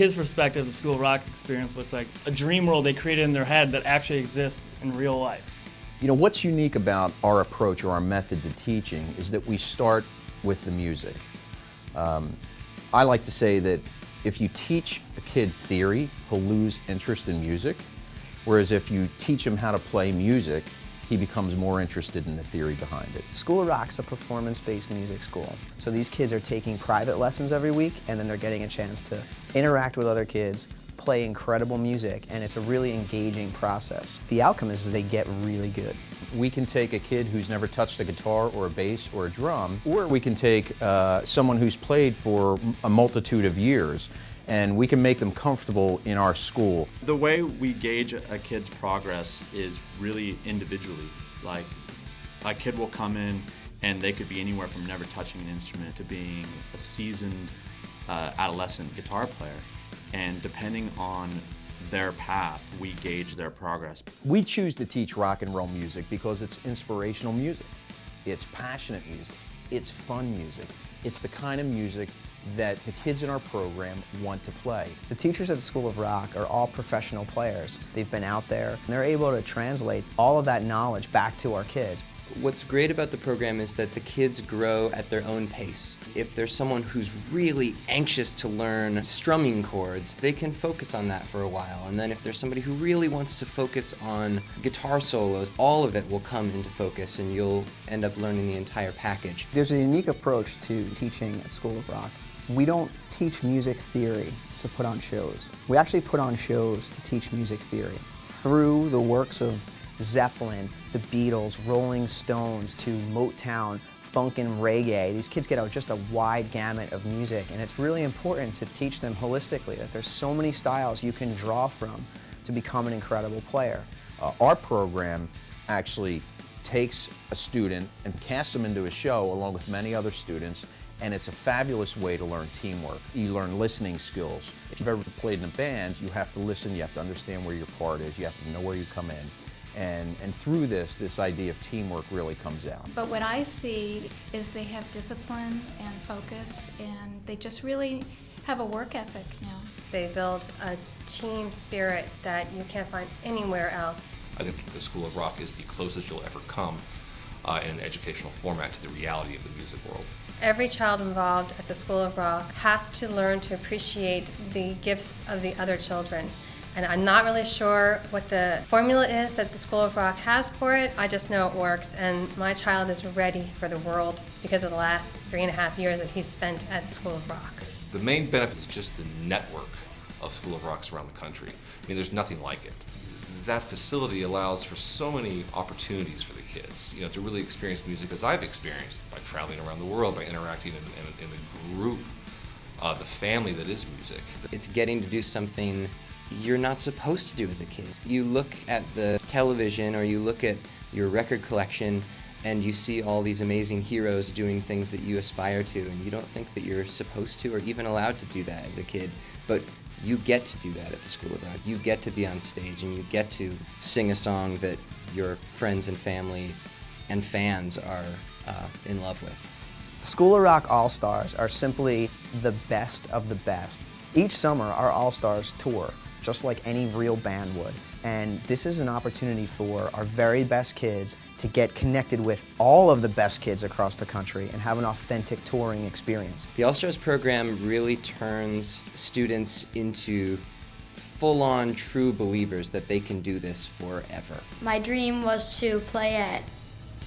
kid's perspective, the School of Rock experience looks like a dream world they created in their head that actually exists in real life. You know, what's unique about our approach or our method to teaching is that we start with the music. I like to say that if you teach a kid theory, he'll lose interest in music, whereas if you teach him how to play music, he becomes more interested in the theory behind it. School of Rock's a performance-based music school. So these kids are taking private lessons every week, and then they're getting a chance to interact with other kids, play incredible music, and it's a really engaging process. The outcome is they get really good. We can take a kid who's never touched a guitar or a bass or a drum, or we can take someone who's played for a multitude of years, and we can make them comfortable in our school. The way we gauge a kid's progress is really individually. Like, a kid will come in and they could be anywhere from never touching an instrument to being a seasoned adolescent guitar player. And depending on their path, we gauge their progress. We choose to teach rock and roll music because it's inspirational music. It's passionate music. It's fun music. It's the kind of music that the kids in our program want to play. The teachers at the School of Rock are all professional players. They've been out there, and they're able to translate all of that knowledge back to our kids. What's great about the program is that the kids grow at their own pace. If there's someone who's really anxious to learn strumming chords, they can focus on that for a while. And then if there's somebody who really wants to focus on guitar solos, all of it will come into focus and you'll end up learning the entire package. There's a unique approach to teaching at School of Rock. We don't teach music theory to put on shows. We actually put on shows to teach music theory. Through the works of Zeppelin, the Beatles, Rolling Stones, to Motown, funk and reggae. These kids get just a wide gamut of music, and it's really important to teach them holistically that there's so many styles you can draw from to become an incredible player. Our program actually takes a student and casts them into a show along with many other students, and it's a fabulous way to learn teamwork. You learn listening skills. If you've ever played in a band, you have to listen, you have to understand where your part is, you have to know where you come in. And through this idea of teamwork really comes out. But what I see is they have discipline and focus, and they just really have a work ethic now. They build a team spirit that you can't find anywhere else. I think the School of Rock is the closest you'll ever come in an educational format to the reality of the music world. Every child involved at the School of Rock has to learn to appreciate the gifts of the other children. And I'm not really sure what the formula is that the School of Rock has for it. I just know it works, and my child is ready for the world because of the last 3.5 years that he's spent at the School of Rock. The main benefit is just the network of School of Rocks around the country. I mean, there's nothing like it. That facility allows for so many opportunities for the kids, to really experience music as I've experienced by traveling around the world, by interacting in the group, the family that is music. It's getting to do something you're not supposed to do as a kid. You look at the television or you look at your record collection and you see all these amazing heroes doing things that you aspire to, and you don't think that you're supposed to or even allowed to do that as a kid. But you get to do that at the School of Rock. You get to be on stage and you get to sing a song that your friends and family and fans are in love with. The School of Rock All-Stars are simply the best of the best. Each summer, our All-Stars tour, just like any real band would. And this is an opportunity for our very best kids to get connected with all of the best kids across the country and have an authentic touring experience. The All-Stars program really turns students into full-on true believers that they can do this forever. My dream was to play at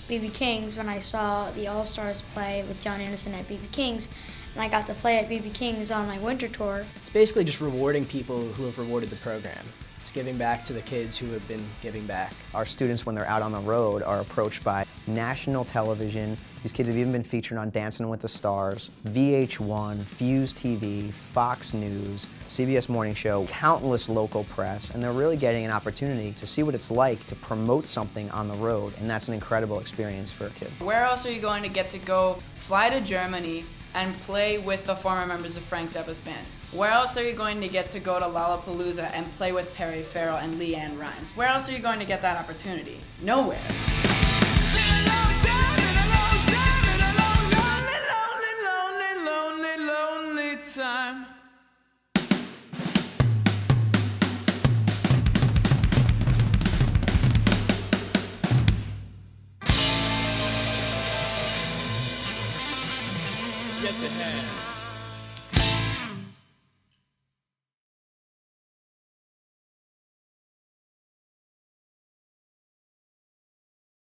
B.B. King's when I saw the All-Stars play with John Anderson at B.B. King's, and I got to play at B.B. King's on my winter tour. It's basically just rewarding people who have rewarded the program. It's giving back to the kids who have been giving back. Our students, when they're out on the road, are approached by national television. These kids have even been featured on Dancing with the Stars, VH1, Fuse TV, Fox News, CBS Morning Show, countless local press, and they're really getting an opportunity to see what it's like to promote something on the road, and that's an incredible experience for a kid. Where else are you going to get to go fly to Germany and play with the former members of Frank Zappa's band? Where else are you going to get to go to Lollapalooza and play with Perry Farrell and Leanne Rimes? Where else are you going to get that opportunity? Nowhere. Time. gets ahead.